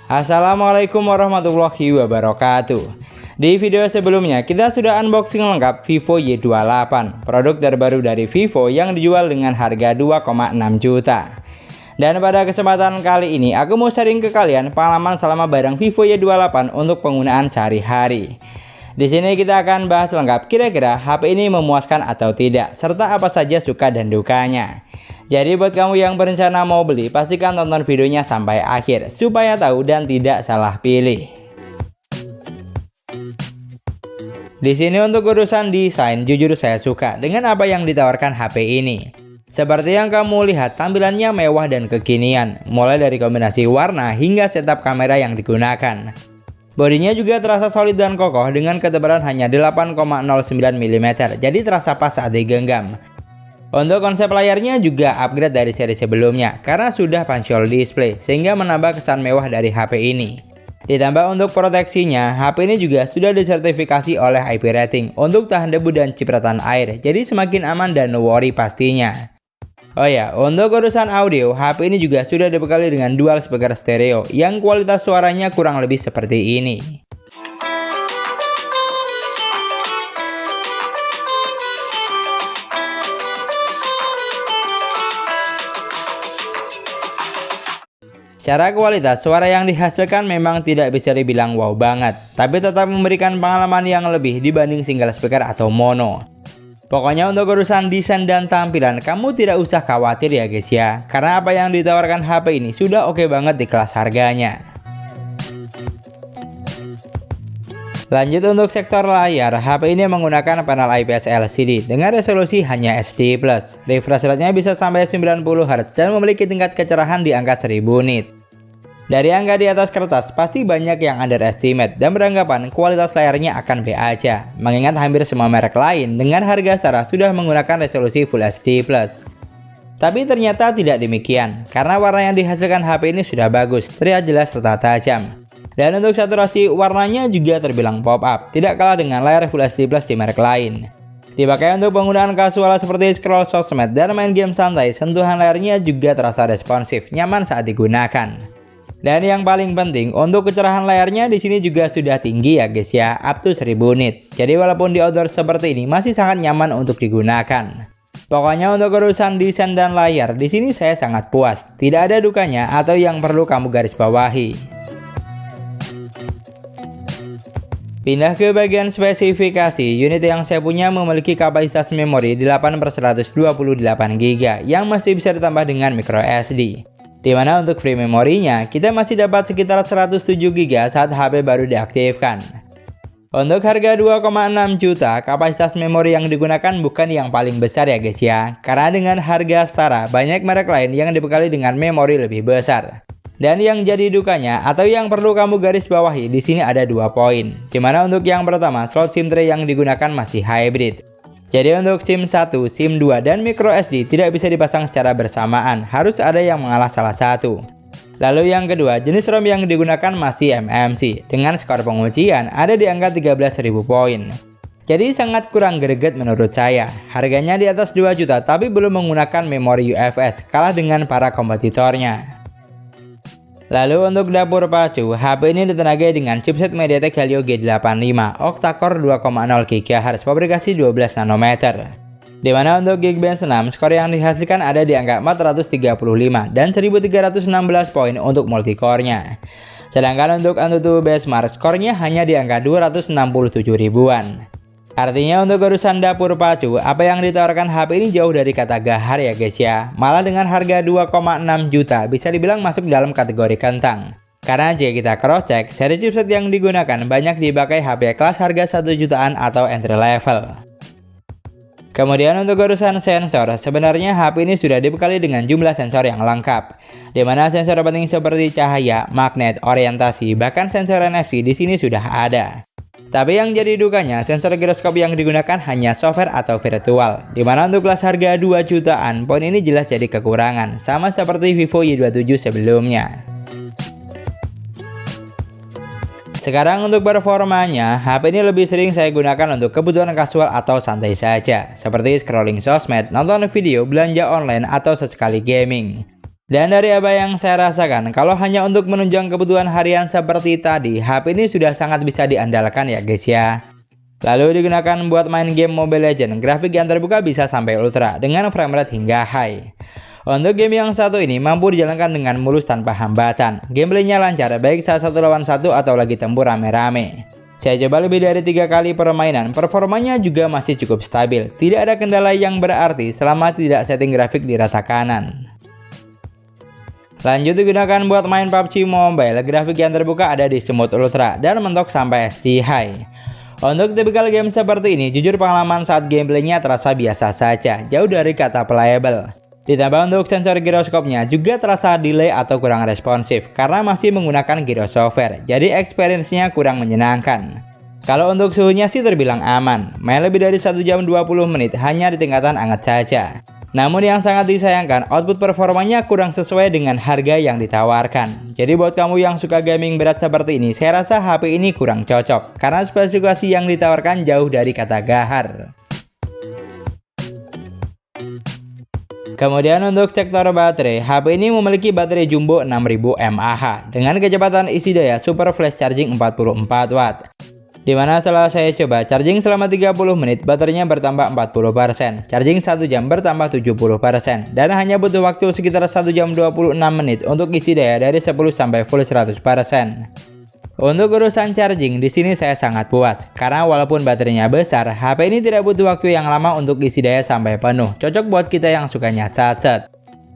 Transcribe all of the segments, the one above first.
Assalamualaikum warahmatullahi wabarakatuh. Di video sebelumnya kita sudah unboxing lengkap Vivo Y28, produk terbaru dari Vivo yang dijual dengan harga 2,6 juta. Dan pada kesempatan kali ini aku mau sharing ke kalian pengalaman selama barang Vivo Y28 untuk penggunaan sehari-hari. Di sini kita akan bahas lengkap kira-kira HP ini memuaskan atau tidak, serta apa saja suka dan dukanya. Jadi buat kamu yang berencana mau beli, pastikan tonton videonya sampai akhir supaya tahu dan tidak salah pilih. Di sini untuk urusan desain, jujur saya suka dengan apa yang ditawarkan HP ini. Seperti yang kamu lihat, tampilannya mewah dan kekinian, mulai dari kombinasi warna hingga setup kamera yang digunakan. Bodinya juga terasa solid dan kokoh dengan ketebalan hanya 8,09 mm, jadi terasa pas saat digenggam. Untuk konsep layarnya juga upgrade dari seri sebelumnya karena sudah punch-hole display sehingga menambah kesan mewah dari HP ini. Ditambah untuk proteksinya, HP ini juga sudah disertifikasi oleh IP rating untuk tahan debu dan cipratan air, jadi semakin aman dan no worry pastinya. Oh ya, untuk urusan audio, HP ini juga sudah dibekali dengan dual speaker stereo yang kualitas suaranya kurang lebih seperti ini. Secara kualitas, suara yang dihasilkan memang tidak bisa dibilang wow banget, tapi tetap memberikan pengalaman yang lebih dibanding single speaker atau mono. Pokoknya untuk urusan desain dan tampilan, kamu tidak usah khawatir ya guys ya, karena apa yang ditawarkan HP ini sudah oke banget di kelas harganya. Lanjut untuk sektor layar, HP ini menggunakan panel IPS LCD dengan resolusi hanya HD+. Refresh rate-nya bisa sampai 90 Hz dan memiliki tingkat kecerahan di angka 1000 nit. Dari angka di atas kertas, pasti banyak yang underestimate dan beranggapan kualitas layarnya akan B aja, mengingat hampir semua merek lain dengan harga setara sudah menggunakan resolusi Full HD+. Tapi ternyata tidak demikian, karena warna yang dihasilkan HP ini sudah bagus, terlihat jelas serta tajam. Dan untuk saturasi warnanya juga terbilang pop-up, tidak kalah dengan layar Full HD+ di merek lain. Dipakai untuk penggunaan kasual seperti scroll sosmed dan main game santai, sentuhan layarnya juga terasa responsif, nyaman saat digunakan. Dan yang paling penting, untuk kecerahan layarnya di sini juga sudah tinggi ya guys ya, up to 1000 nit. Jadi walaupun di outdoor seperti ini masih sangat nyaman untuk digunakan. Pokoknya untuk urusan desain dan layar, di sini saya sangat puas. Tidak ada dukanya atau yang perlu kamu garis bawahi. Pindah ke bagian spesifikasi, unit yang saya punya memiliki kapasitas memori 8/128 GB yang masih bisa ditambah dengan micro SD. Dimana untuk free memorinya, kita masih dapat sekitar 107 GB saat HP baru diaktifkan. Untuk harga 2,6 juta, kapasitas memori yang digunakan bukan yang paling besar ya guys ya. Karena dengan harga setara, banyak merek lain yang dibekali dengan memori lebih besar. Dan yang jadi dukanya atau yang perlu kamu garis bawahi di sini ada 2 poin. Dimana untuk yang pertama, slot SIM tray yang digunakan masih hybrid. Jadi untuk SIM 1, SIM 2, dan micro SD tidak bisa dipasang secara bersamaan, harus ada yang mengalah salah satu. Lalu yang kedua, jenis ROM yang digunakan masih MMC, dengan skor pengujian ada di angka 13.000 poin. Jadi sangat kurang greget menurut saya, harganya di atas 2 juta tapi belum menggunakan memori UFS, kalah dengan para kompetitornya. Lalu untuk dapur pacu, HP ini ditenagai dengan chipset MediaTek Helio G85 octa-core 2,0 GHz fabrikasi 12 nanometer. Dimana untuk Geekbench 6, skor yang dihasilkan ada di angka 435 dan 1316 poin untuk multicore-nya. Sedangkan untuk AnTuTu Benchmark, skornya hanya di angka 267 ribuan. Artinya untuk urusan dapur pacu, apa yang ditawarkan HP ini jauh dari kata gahar ya guys ya. Malah dengan harga 2,6 juta bisa dibilang masuk dalam kategori kentang. Karena jika kita cross check, seri chipset yang digunakan banyak dipakai HP kelas harga 1 jutaan atau entry level. Kemudian untuk urusan sensor, sebenarnya HP ini sudah dibekali dengan jumlah sensor yang lengkap. Dimana sensor penting seperti cahaya, magnet, orientasi, bahkan sensor NFC di sini sudah ada. Tapi yang jadi dukanya, sensor giroskop yang digunakan hanya software atau virtual. Dimana untuk kelas harga 2 jutaan, poin ini jelas jadi kekurangan, sama seperti Vivo Y27 sebelumnya. Sekarang untuk performanya, HP ini lebih sering saya gunakan untuk kebutuhan kasual atau santai saja, seperti scrolling sosmed, nonton video, belanja online, atau sesekali gaming. Dan dari apa yang saya rasakan, kalau hanya untuk menunjang kebutuhan harian seperti tadi, HP ini sudah sangat bisa diandalkan ya guys ya. Lalu digunakan buat main game Mobile Legends, grafik yang terbuka bisa sampai ultra dengan frame rate hingga high. Untuk game yang satu ini mampu dijalankan dengan mulus tanpa hambatan. Gameplaynya lancar baik saat satu lawan satu atau lagi tempur rame-rame. Saya coba lebih dari 3 kali permainan, performanya juga masih cukup stabil. Tidak ada kendala yang berarti selama tidak setting grafik di rata kanan. Lanjut digunakan buat main PUBG Mobile, grafik yang terbuka ada di Smooth Ultra dan mentok sampai SD High. Untuk tipikal game seperti ini, jujur pengalaman saat gameplaynya terasa biasa saja, jauh dari kata playable. Ditambah untuk sensor giroskopnya juga terasa delay atau kurang responsif karena masih menggunakan gyro software, jadi experience-nya kurang menyenangkan. Kalau untuk suhunya sih terbilang aman, main lebih dari 1 jam 20 menit hanya di tingkatan hangat saja. Namun yang sangat disayangkan, output performanya kurang sesuai dengan harga yang ditawarkan. Jadi buat kamu yang suka gaming berat seperti ini, saya rasa HP ini kurang cocok karena spesifikasi yang ditawarkan jauh dari kata gahar. Kemudian untuk sektor baterai, HP ini memiliki baterai jumbo 6000 mAh dengan kecepatan isi daya super flash charging 44 watt. Dimana setelah saya coba charging selama 30 menit, baterainya bertambah 40%, charging 1 jam bertambah 70%, dan hanya butuh waktu sekitar 1 jam 26 menit untuk isi daya dari 10 sampai full 100%. Untuk urusan charging, di sini saya sangat puas, karena walaupun baterainya besar, HP ini tidak butuh waktu yang lama untuk isi daya sampai penuh, cocok buat kita yang sukanya sat-sat.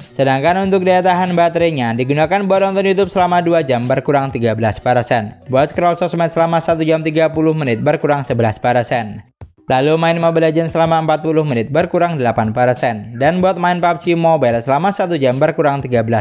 Sedangkan untuk daya tahan baterainya digunakan buat nonton YouTube selama 2 jam berkurang 13%, buat scroll sosmed selama 1 jam 30 menit berkurang 11%, lalu main Mobile Legends selama 40 menit berkurang 8%, dan buat main PUBG Mobile selama 1 jam berkurang 13%.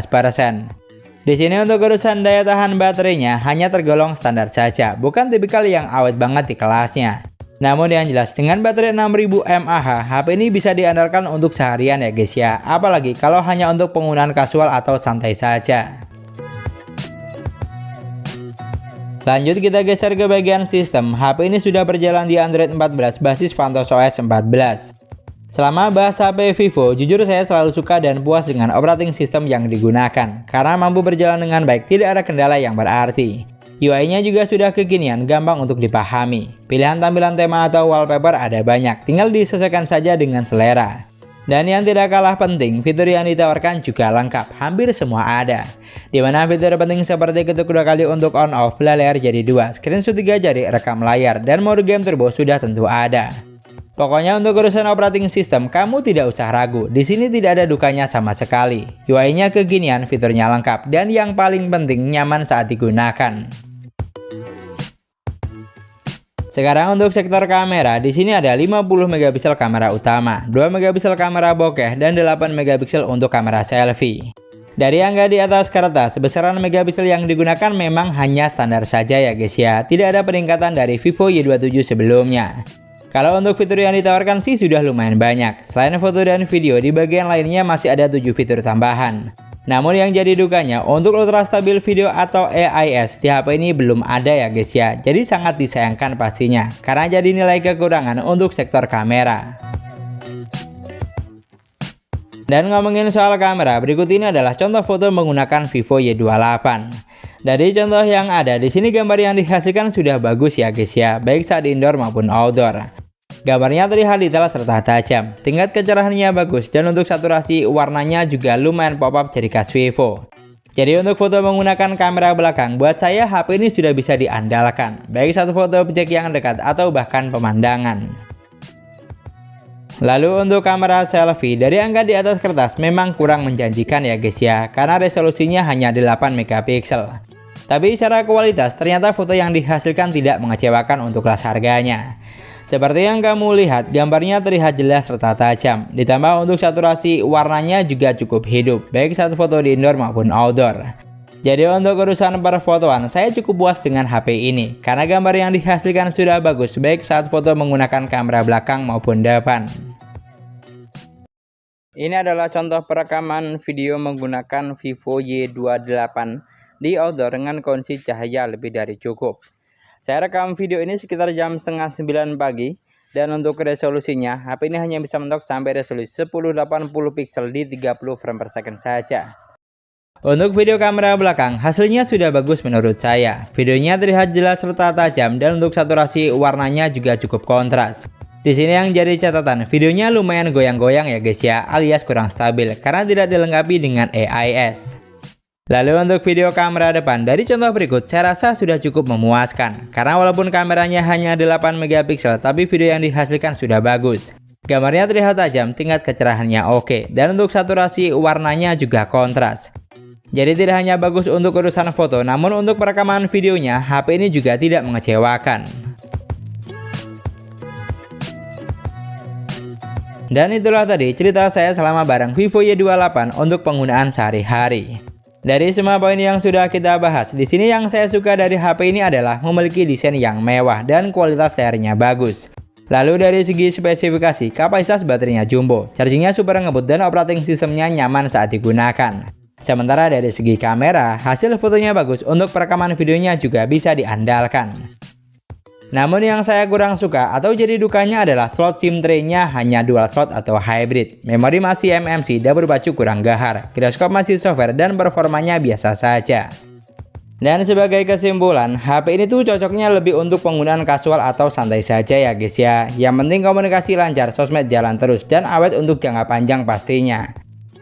Di sini untuk urusan daya tahan baterainya hanya tergolong standar saja, bukan tipikal yang awet banget di kelasnya. Namun yang jelas dengan baterai 6000 mAh, HP ini bisa diandalkan untuk seharian ya guys ya, apalagi kalau hanya untuk penggunaan kasual atau santai saja. Lanjut kita geser ke bagian sistem. HP ini sudah berjalan di Android 14 basis Vantos OS 14. Selama bahas HP Vivo, jujur saya selalu suka dan puas dengan operating system yang digunakan karena mampu berjalan dengan baik, tidak ada kendala yang berarti. UI-nya juga sudah kekinian, gampang untuk dipahami. Pilihan tampilan tema atau wallpaper ada banyak, tinggal disesuaikan saja dengan selera. Dan yang tidak kalah penting, fitur yang ditawarkan juga lengkap, hampir semua ada. Dimana fitur penting seperti ketuk 2 kali untuk on off, belah layar jadi 2, screenshot 3 jari, rekam layar, dan mode game turbo sudah tentu ada. Pokoknya untuk urusan operating system, kamu tidak usah ragu. Di sini tidak ada dukanya sama sekali. UI-nya kekinian, fiturnya lengkap, dan yang paling penting nyaman saat digunakan. Sekarang untuk sektor kamera, di sini ada 50 megapiksel kamera utama, 2 megapiksel kamera bokeh, dan 8 megapiksel untuk kamera selfie. Dari angka di atas kertas, besaran megapiksel yang digunakan memang hanya standar saja ya guys ya, tidak ada peningkatan dari Vivo Y27 sebelumnya. Kalau untuk fitur yang ditawarkan sih sudah lumayan banyak, selain foto dan video, di bagian lainnya masih ada 7 fitur tambahan. Namun yang jadi dukanya, untuk ultra stabil video atau AIS di HP ini belum ada ya guys ya. Jadi sangat disayangkan pastinya, karena jadi nilai kekurangan untuk sektor kamera. Dan ngomongin soal kamera, berikut ini adalah contoh foto menggunakan Vivo Y28. Dari contoh yang ada, di sini gambar yang dihasilkan sudah bagus ya guys ya, baik saat indoor maupun outdoor. Gambarnya terlihat detail serta tajam, tingkat kecerahannya bagus, dan untuk saturasi warnanya juga lumayan pop-up ciri khas Vivo. Jadi untuk foto menggunakan kamera belakang, buat saya HP ini sudah bisa diandalkan, baik satu foto objek yang dekat atau bahkan pemandangan. Lalu untuk kamera selfie, dari angka di atas kertas memang kurang menjanjikan ya guys ya, karena resolusinya hanya 8 megapiksel. Tapi secara kualitas ternyata foto yang dihasilkan tidak mengecewakan untuk kelas harganya. Seperti yang kamu lihat, gambarnya terlihat jelas serta tajam. Ditambah untuk saturasi warnanya juga cukup hidup, baik saat foto di indoor maupun outdoor. Jadi untuk urusan perfotoan, saya cukup puas dengan HP ini, karena gambar yang dihasilkan sudah bagus, baik saat foto menggunakan kamera belakang maupun depan. Ini adalah contoh perekaman video menggunakan Vivo Y28 di outdoor dengan kondisi cahaya lebih dari cukup. Saya rekam video ini sekitar jam setengah 9 pagi, dan untuk resolusinya HP ini hanya bisa mentok sampai resolusi 1080 pixel di 30 frame per second saja. Untuk video kamera belakang, hasilnya sudah bagus menurut saya. Videonya terlihat jelas serta tajam dan untuk saturasi warnanya juga cukup kontras. Di sini yang jadi catatan, videonya lumayan goyang-goyang ya guys ya, alias kurang stabil karena tidak dilengkapi dengan AIS. Lalu untuk video kamera depan, dari contoh berikut saya rasa sudah cukup memuaskan. Karena walaupun kameranya hanya 8 megapiksel, tapi video yang dihasilkan sudah bagus. Gambarnya terlihat tajam, tingkat kecerahannya oke, dan untuk saturasi warnanya juga kontras. Jadi tidak hanya bagus untuk urusan foto, namun untuk perekaman videonya, HP ini juga tidak mengecewakan. Dan itulah tadi cerita saya selama bareng Vivo Y28 untuk penggunaan sehari-hari. Dari semua poin yang sudah kita bahas, di sini yang saya suka dari HP ini adalah memiliki desain yang mewah dan kualitas layarnya bagus. Lalu dari segi spesifikasi, kapasitas baterainya jumbo, chargingnya super ngebut dan operating sistemnya nyaman saat digunakan. Sementara dari segi kamera, hasil fotonya bagus, untuk perekaman videonya juga bisa diandalkan. Namun yang saya kurang suka atau jadi dukanya adalah slot SIM tray-nya hanya dual slot atau hybrid. Memori masih MMC, dapur bacu kurang gahar, giroskop masih software dan performanya biasa saja. Dan sebagai kesimpulan, HP ini tuh cocoknya lebih untuk penggunaan kasual atau santai saja ya guys ya. Yang penting komunikasi lancar, sosmed jalan terus, dan awet untuk jangka panjang pastinya.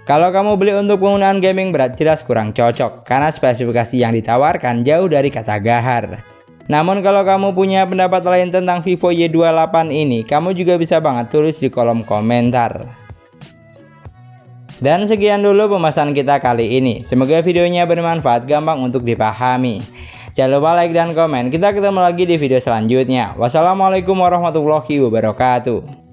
Kalau kamu beli untuk penggunaan gaming berat, jelas kurang cocok karena spesifikasi yang ditawarkan jauh dari kata gahar. Namun kalau kamu punya pendapat lain tentang Vivo Y28 ini, kamu juga bisa banget tulis di kolom komentar. Dan sekian dulu pembahasan kita kali ini. Semoga videonya bermanfaat, gampang untuk dipahami. Jangan lupa like dan komen. Kita ketemu lagi di video selanjutnya. Wassalamualaikum warahmatullahi wabarakatuh.